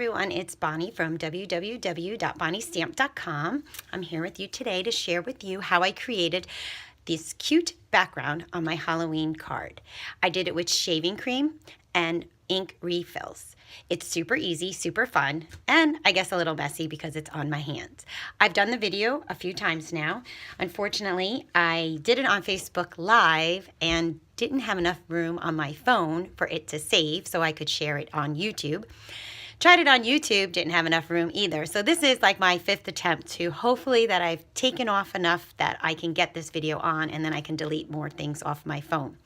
everyone, it's Bonnie from www.bonniestamp.com. I'm here with you today to share with you how I created this cute background on my Halloween card. I did it with shaving cream and ink refills. It's super easy, super fun, and I guess a little messy because it's on my hands. I've done the video a few times now. Unfortunately, I did it on Facebook Live and didn't have enough room on my phone for it to save so I could share it on YouTube. Tried it on YouTube, didn't have enough room either. So this is like my 5th attempt to hopefully that I've taken off enough that I can get this video on and then I can delete more things off my phone.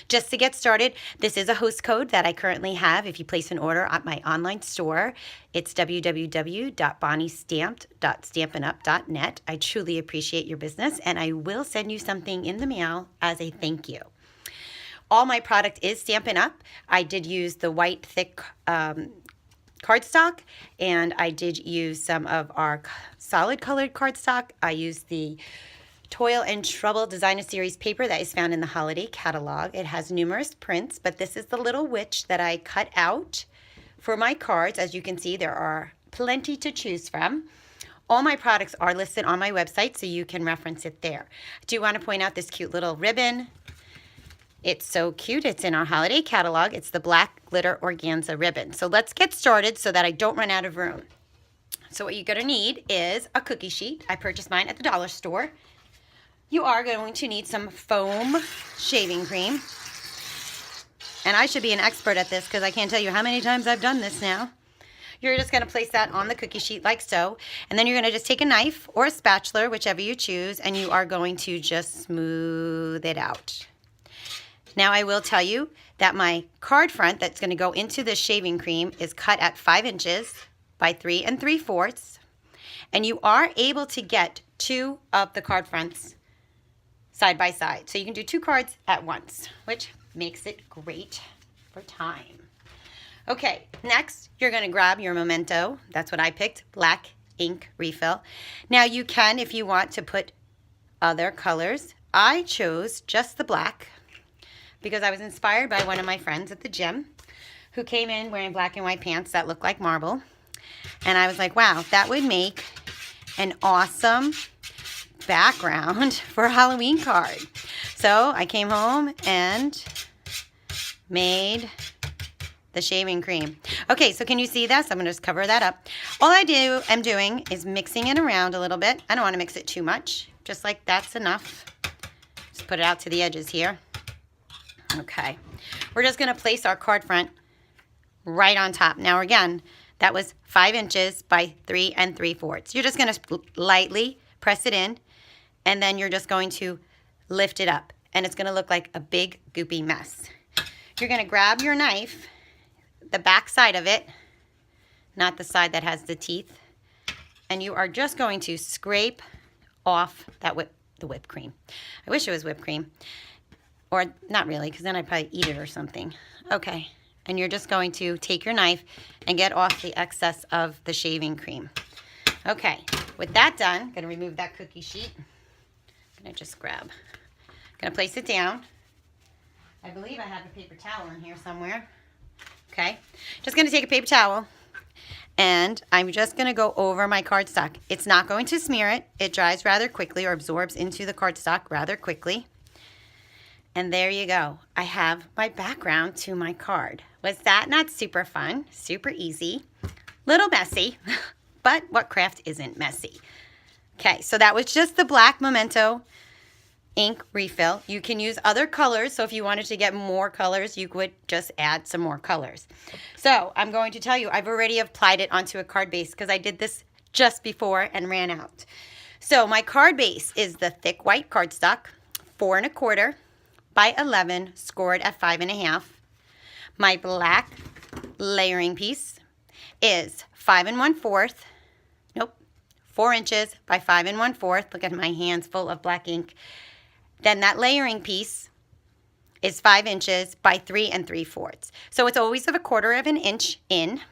Just to get started, this is a host code that I currently have if you place an order at my online store. It's www.bonniestamp.stampinup.net. I truly appreciate your business and I will send you something in the mail as a thank you. All my product is Stampin' Up. I did use the white thick cardstock, and I did use some of our solid colored cardstock. I used the Toil and Trouble Designer Series paper that is found in the holiday catalog. It has numerous prints, but this is the little witch that I cut out for my cards. As you can see, there are plenty to choose from. All my products are listed on my website, so you can reference it there. I do want to point out this cute little ribbon. It's so cute. It's in our holiday catalog. It's the black glitter organza ribbon. So let's get started so that I don't run out of room. So what you're going to need is a cookie sheet. I purchased mine at the dollar store. You are going to need some foam shaving cream. And I should be an expert at this because I can't tell you how many times I've done this now. You're just going to place that on the cookie sheet like so. And then you're going to just take a knife or a spatula, whichever you choose, and you are going to just smooth it out. Now I will tell you that my card front that's going to go into the shaving cream is cut at 5 inches by 3 3/4. And you are able to get 2 of the card fronts side by side. So you can do 2 cards at once, which makes it great for time. Okay, next you're going to grab your Memento. That's what I picked, black ink refill. Now you can, if you want to put other colors. I chose just the black, because I was inspired by one of my friends at the gym who came in wearing black and white pants that look like marble. And I was like, wow, that would make an awesome background for a Halloween card. So I came home and made the shaving cream. Okay, so can you see this? I'm going to just cover that up. All I'm doing is mixing it around a little bit. I don't want to mix it too much. Just like that's enough. Just put it out to the edges here. Okay, we're just going to place our card front right on top. Now again, that was 5 inches by 3 3/4. You're just going to lightly press it in, and then you're just going to lift it up, and it's going to look like a big goopy mess. You're going to grab your knife, the back side of it, not the side that has the teeth, and you are just going to scrape off that the whipped cream. I wish it was whipped cream. Or not really, because then I'd probably eat it or something. Okay, and you're just going to take your knife and get off the excess of the shaving cream. Okay, with that done, I'm going to remove that cookie sheet. I'm going to just grab. I'm going to place it down. I believe I have a paper towel in here somewhere. Okay, just going to take a paper towel, and I'm just going to go over my cardstock. It's not going to smear it. It dries rather quickly or absorbs into the cardstock rather quickly. And there you go. I have my background to my card. Was that not super fun? Super easy. Little messy, but what craft isn't messy? Okay, so that was just the black Memento ink refill. You can use other colors, so if you wanted to get more colors, you would just add some more colors. So I'm going to tell you, I've already applied it onto a card base because I did this just before and ran out. So my card base is the thick white cardstock, 4 1/4 by 11, scored at 5 1/2. My black layering piece is 5 1/4. Nope, 4 inches by 5 1/4. Look at my hands full of black ink. Then that layering piece is 5 inches by 3 3/4. So it's always of 1/4 of an inch in.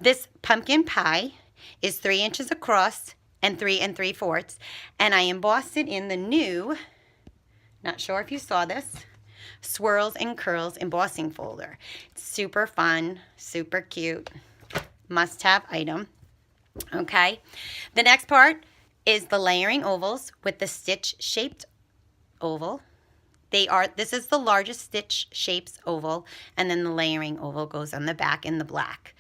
This pumpkin pie is 3 inches across and 3 3/4. And I embossed it in the new, not sure if you saw this, Swirls and Curls embossing folder. It's super fun, super cute. must-have item. Okay, the next part is the layering ovals with the stitch-shaped oval. This is the largest stitch shapes oval, and then the layering oval goes on the back in the black.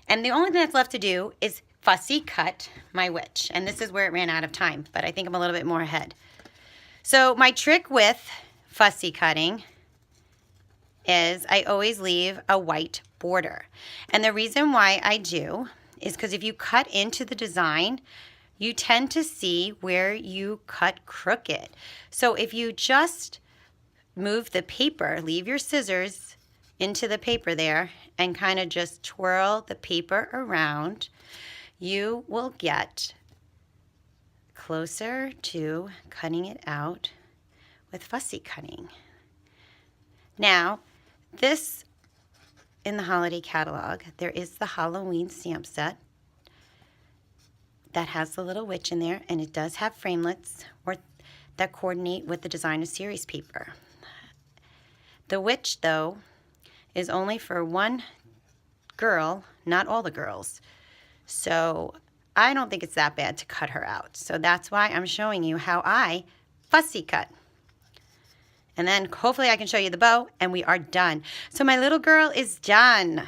And the only thing that's left to do is fussy cut my witch. And this is where it ran out of time, but I think I'm a little bit more ahead. So my trick with fussy cutting is I always leave a white border. And the reason why I do is because if you cut into the design, you tend to see where you cut crooked. So if you just move the paper, leave your scissors into the paper there, and kind of just twirl the paper around, you will get closer to cutting it out with fussy cutting. Now, this in the holiday catalog, there is the Halloween stamp set that has the little witch in there, and it does have framelits that coordinate with the designer series paper. The witch, though, is only for one girl, not all the girls. So I don't think it's that bad to cut her out. So that's why I'm showing you how I fussy cut. And then hopefully I can show you the bow, and we are done. So my little girl is done.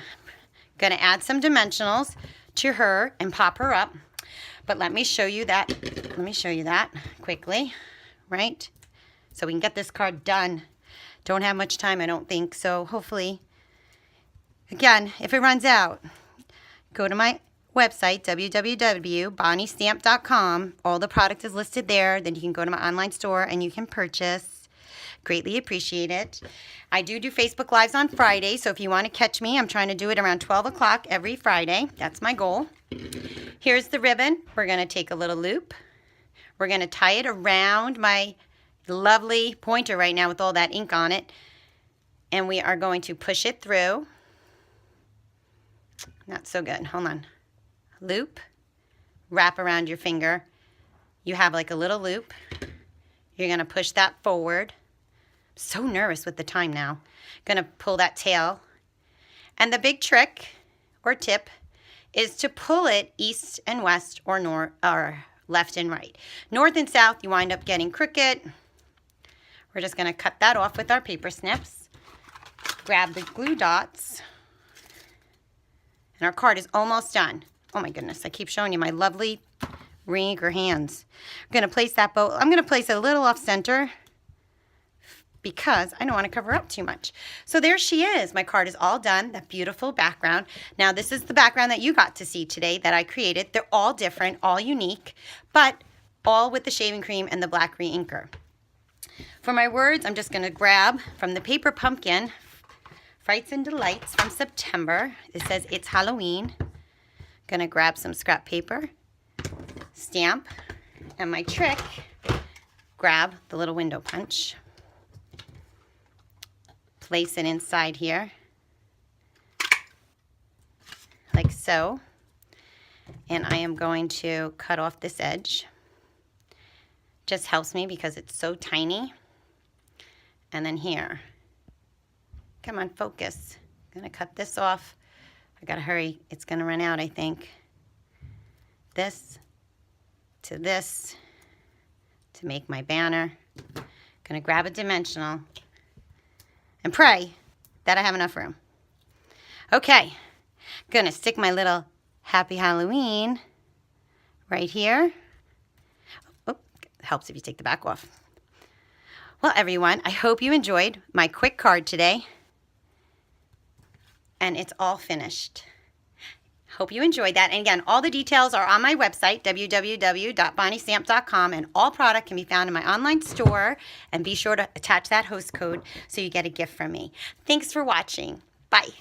Gonna add some dimensionals to her and pop her up. But let me show you that. Let me show you that quickly, right? So we can get this card done. Don't have much time, I don't think. So hopefully, again, if it runs out, go to my website, www.bonniestamp.com. All the product is listed there. Then you can go to my online store and you can purchase. Greatly appreciate it. I do Facebook Lives on Friday, so if you want to catch me, I'm trying to do it around 12 o'clock every Friday. That's my goal. Here's the ribbon. We're going to take a little loop. We're going to tie it around my lovely pointer right now with all that ink on it. And we are going to push it through. Not so good. Hold on. Loop. Wrap around your finger. You have like a little loop. You're going to push that forward. So nervous with the time now. Going to pull that tail. And the big trick or tip is to pull it east and west or north or left and right. North and south, you wind up getting crooked. We're just going to cut that off with our paper snips. Grab the glue dots. And our card is almost done. Oh my goodness, I keep showing you my lovely ring or hands. I'm going to place that bow. I'm going to place it a little off center because I don't want to cover up too much. So there she is. My card is all done. That beautiful background. Now this is the background that you got to see today that I created. They're all different, all unique, but all with the shaving cream and the black re-inker. For my words, I'm just going to grab from the paper pumpkin, Frights and Delights from September. It says it's Halloween. Going to grab some scrap paper, stamp, and my trick, grab the little window punch, place it inside here, like so, and I am going to cut off this edge. Just helps me because it's so tiny. And then here, come on, focus. I'm gonna cut this off. I gotta hurry, it's gonna run out, I think. This to this to make my banner. Gonna grab a dimensional and pray that I have enough room. Okay, gonna stick my little Happy Halloween right here. Oh, helps if you take the back off. Well, everyone, I hope you enjoyed my quick card today. And it's all finished. Hope you enjoyed that. And again, all the details are on my website, www.bonniestamp.com, and all product can be found in my online store. And be sure to attach that host code so you get a gift from me. Thanks for watching. Bye.